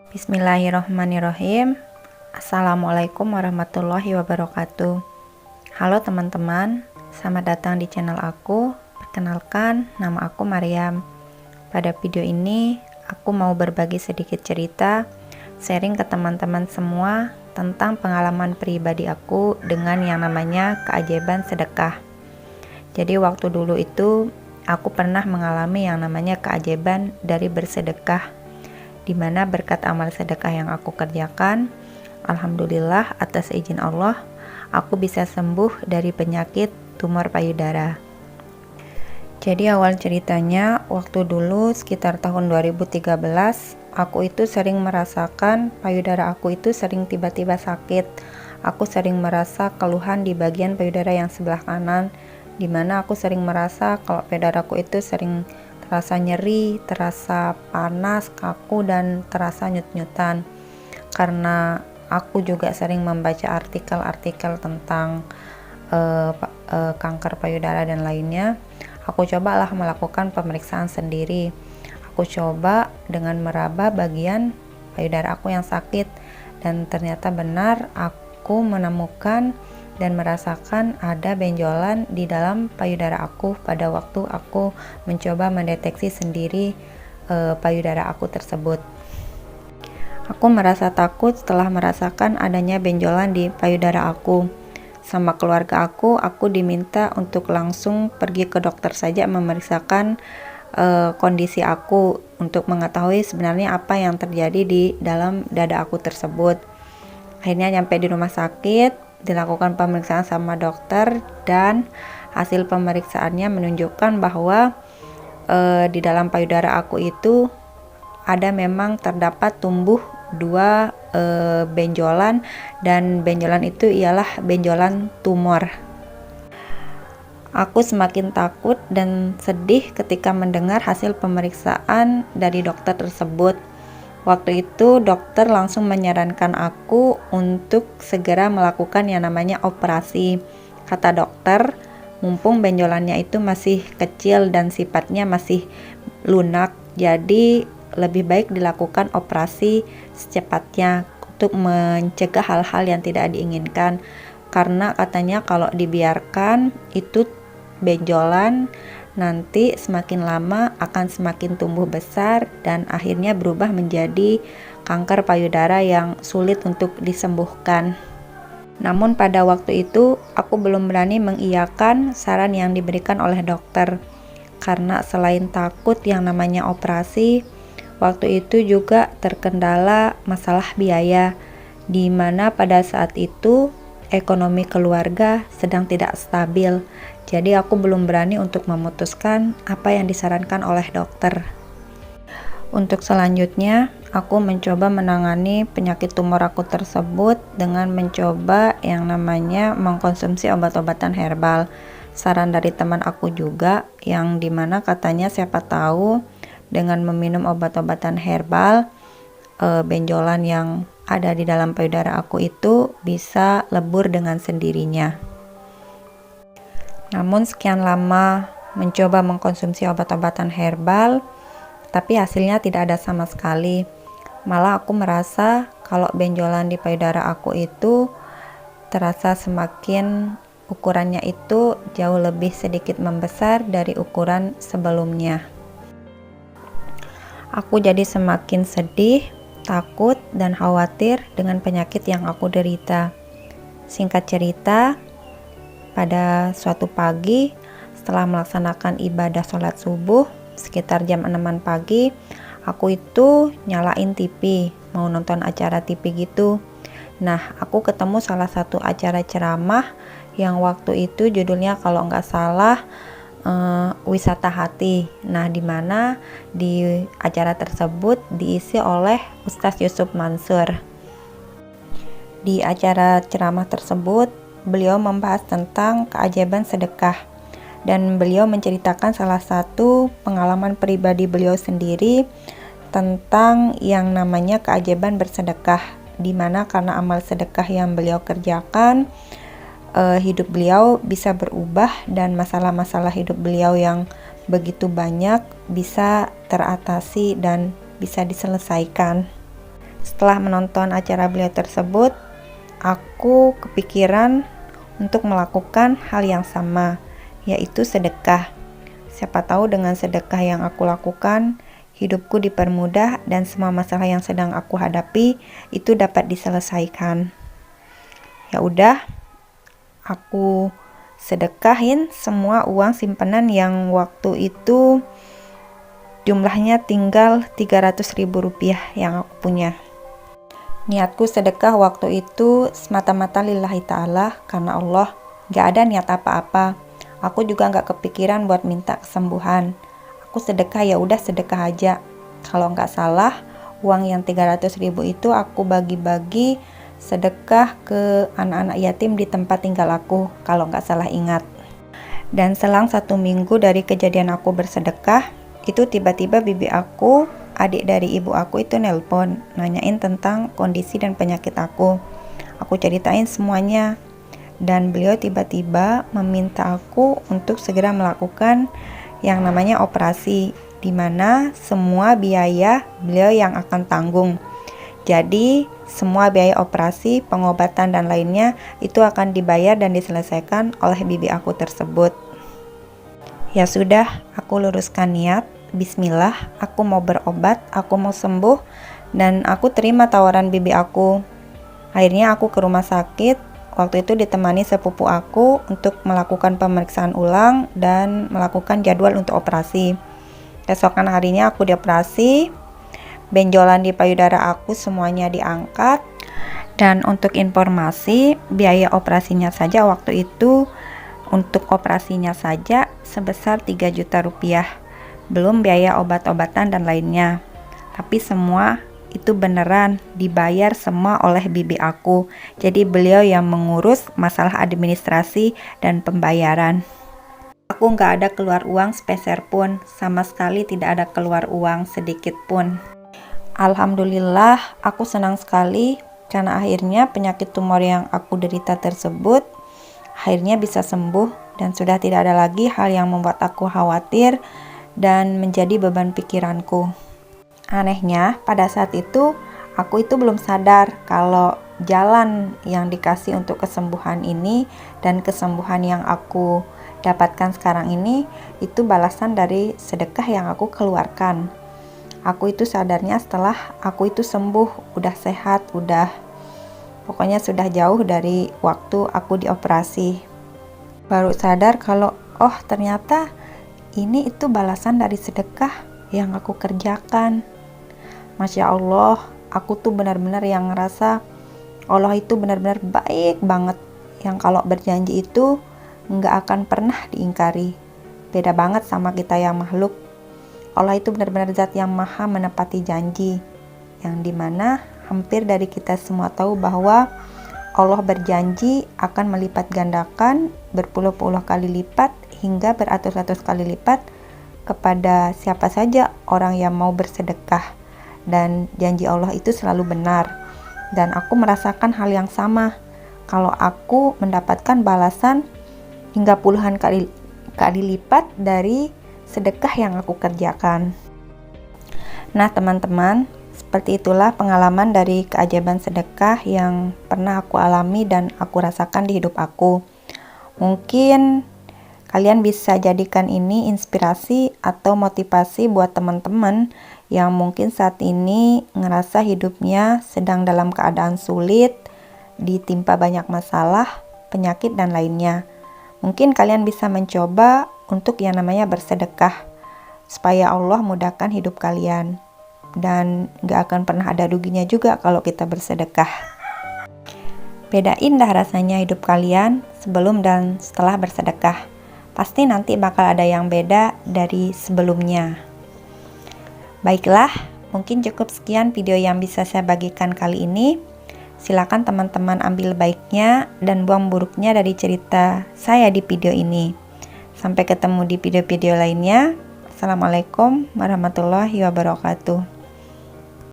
Bismillahirrohmanirrohim. Assalamualaikum warahmatullahi wabarakatuh. Halo teman-teman, selamat datang di channel aku. Perkenalkan, nama aku Maryam. Pada video ini, aku mau berbagi sedikit cerita, sharing ke teman-teman semua tentang pengalaman pribadi aku dengan yang namanya keajaiban sedekah. Jadi waktu dulu itu, aku pernah mengalami yang namanya keajaiban dari bersedekah, di mana berkat amal sedekah yang aku kerjakan, alhamdulillah atas izin Allah, aku bisa sembuh dari penyakit tumor payudara. Jadi awal ceritanya, waktu dulu sekitar tahun 2013, aku itu sering merasakan payudara aku itu sering tiba-tiba sakit. Aku sering merasa keluhan di bagian payudara yang sebelah kanan, di mana aku sering merasa kalau payudaraku itu sering terasa nyeri, terasa panas, kaku, dan terasa nyut-nyutan. Karena aku juga sering membaca artikel-artikel tentang kanker payudara dan lainnya, aku cobalah melakukan pemeriksaan sendiri. Aku coba dengan meraba bagian payudara aku yang sakit, dan ternyata benar aku menemukan dan merasakan ada benjolan di dalam payudara aku pada waktu aku mencoba mendeteksi sendiri payudara aku tersebut. Aku merasa takut setelah merasakan adanya benjolan di payudara aku. Sama keluarga aku diminta untuk langsung pergi ke dokter saja memeriksakan kondisi aku untuk mengetahui sebenarnya apa yang terjadi di dalam dada aku tersebut. Akhirnya nyampe di rumah sakit, dilakukan pemeriksaan sama dokter, dan hasil pemeriksaannya menunjukkan bahwa di dalam payudara aku itu ada memang terdapat tumbuh dua benjolan, dan benjolan itu ialah benjolan tumor. Aku semakin takut dan sedih ketika mendengar hasil pemeriksaan dari dokter tersebut. Waktu itu dokter langsung menyarankan aku untuk segera melakukan yang namanya operasi. Kata dokter, mumpung benjolannya itu masih kecil dan sifatnya masih lunak, jadi lebih baik dilakukan operasi secepatnya untuk mencegah hal-hal yang tidak diinginkan. Karena katanya kalau dibiarkan itu benjolan nanti semakin lama akan semakin tumbuh besar dan akhirnya berubah menjadi kanker payudara yang sulit untuk disembuhkan. Namun pada waktu itu aku belum berani mengiyakan saran yang diberikan oleh dokter, karena selain takut yang namanya operasi, waktu itu juga terkendala masalah biaya, di mana pada saat itu ekonomi keluarga sedang tidak stabil. Jadi aku belum berani untuk memutuskan apa yang disarankan oleh dokter. Untuk selanjutnya, aku mencoba menangani penyakit tumor aku tersebut dengan mencoba yang namanya mengkonsumsi obat-obatan herbal. Saran dari teman aku juga, yang dimana katanya siapa tahu dengan meminum obat-obatan herbal, benjolan yang ada di dalam payudara aku itu bisa lebur dengan sendirinya. Namun sekian lama mencoba mengkonsumsi obat-obatan herbal, tapi hasilnya tidak ada sama sekali. Malah aku merasa kalau benjolan di payudara aku itu terasa semakin ukurannya itu jauh lebih sedikit membesar dari ukuran sebelumnya. Aku jadi semakin sedih, takut, dan khawatir dengan penyakit yang aku derita. Singkat cerita, pada suatu pagi setelah melaksanakan ibadah sholat subuh sekitar jam 6 pagi, aku itu nyalain TV, mau nonton acara TV gitu. Nah, aku ketemu salah satu acara ceramah yang waktu itu judulnya kalau nggak salah Wisata Hati. Nah, dimana di acara tersebut diisi oleh Ustadz Yusuf Mansur. Di acara ceramah tersebut, beliau membahas tentang keajaiban sedekah, dan beliau menceritakan salah satu pengalaman pribadi beliau sendiri tentang yang namanya keajaiban bersedekah, di mana karena amal sedekah yang beliau kerjakan, hidup beliau bisa berubah dan masalah-masalah hidup beliau yang begitu banyak bisa teratasi dan bisa diselesaikan. setelah menonton acara beliau tersebut, aku kepikiran untuk melakukan hal yang sama, yaitu sedekah. Siapa tahu dengan sedekah yang aku lakukan, hidupku dipermudah dan semua masalah yang sedang aku hadapi itu dapat diselesaikan. Ya udah, aku sedekahin semua uang simpanan yang waktu itu jumlahnya tinggal 300.000 rupiah yang aku punya. Niatku sedekah waktu itu semata-mata lillahi ta'ala, karena Allah, gak ada niat apa-apa. Aku juga gak kepikiran buat minta kesembuhan. Aku sedekah, ya udah sedekah aja. Kalau gak salah, uang yang 300.000 itu aku bagi-bagi sedekah ke anak-anak yatim di tempat tinggal aku, kalau gak salah ingat. Dan selang 1 minggu dari kejadian aku bersedekah, itu tiba-tiba bibi aku, adik dari ibu aku itu nelpon, nanyain tentang kondisi dan penyakit aku. Aku ceritain semuanya, dan beliau tiba-tiba meminta aku untuk segera melakukan yang namanya operasi, di mana semua biaya beliau yang akan tanggung. Jadi semua biaya operasi, pengobatan dan lainnya itu akan dibayar dan diselesaikan oleh bibi aku tersebut. Ya sudah, aku luruskan niat. Bismillah, aku mau berobat, aku mau sembuh, dan aku terima tawaran bibi aku. Akhirnya aku ke rumah sakit, waktu itu ditemani sepupu aku untuk melakukan pemeriksaan ulang dan melakukan jadwal untuk operasi. Keesokan harinya aku dioperasi, benjolan di payudara aku semuanya diangkat, dan untuk informasi, biaya operasinya saja waktu itu, untuk operasinya saja sebesar 3 juta rupiah. Belum biaya obat-obatan dan lainnya. Tapi semua itu beneran dibayar semua oleh bibi aku. Jadi beliau yang mengurus masalah administrasi dan pembayaran. Aku nggak ada keluar uang sepeser pun, sama sekali tidak ada keluar uang sedikit pun. Alhamdulillah, aku senang sekali karena akhirnya penyakit tumor yang aku derita tersebut akhirnya bisa sembuh dan sudah tidak ada lagi hal yang membuat aku khawatir dan menjadi beban pikiranku. Anehnya, pada saat itu, aku itu belum sadar kalau jalan yang dikasih untuk kesembuhan ini dan kesembuhan yang aku dapatkan sekarang ini, itu balasan dari sedekah yang aku keluarkan. Aku itu sadarnya setelah aku itu sembuh, udah sehat, pokoknya sudah jauh dari waktu aku dioperasi. Baru sadar kalau, oh ternyata ini itu balasan dari sedekah yang aku kerjakan. Masya Allah, aku tuh benar-benar yang ngerasa Allah itu benar-benar baik banget. Yang kalau berjanji itu nggak akan pernah diingkari. Beda banget sama kita yang makhluk. Allah itu benar-benar zat yang maha menepati janji. Yang dimana hampir dari kita semua tahu bahwa Allah berjanji akan melipat gandakan berpuluh-puluh kali lipat hingga beratus-ratus kali lipat kepada siapa saja orang yang mau bersedekah, dan janji Allah itu selalu benar. Dan aku merasakan hal yang sama, kalau aku mendapatkan balasan hingga puluhan kali lipat dari sedekah yang aku kerjakan. Nah teman-teman, seperti itulah pengalaman dari keajaiban sedekah yang pernah aku alami dan aku rasakan di hidup aku. Mungkin kalian bisa jadikan ini inspirasi atau motivasi buat teman-teman yang mungkin saat ini ngerasa hidupnya sedang dalam keadaan sulit, ditimpa banyak masalah, penyakit dan lainnya. Mungkin kalian bisa mencoba untuk yang namanya bersedekah, supaya Allah mudahkan hidup kalian. Dan gak akan pernah ada ruginya juga kalau kita bersedekah. Bedain dah rasanya hidup kalian sebelum dan setelah bersedekah. Pasti nanti bakal ada yang beda dari sebelumnya. Baiklah, mungkin cukup sekian video yang bisa saya bagikan kali ini. Silakan teman-teman ambil baiknya dan buang buruknya dari cerita saya di video ini. Sampai ketemu di video-video lainnya. Assalamualaikum warahmatullahi wabarakatuh.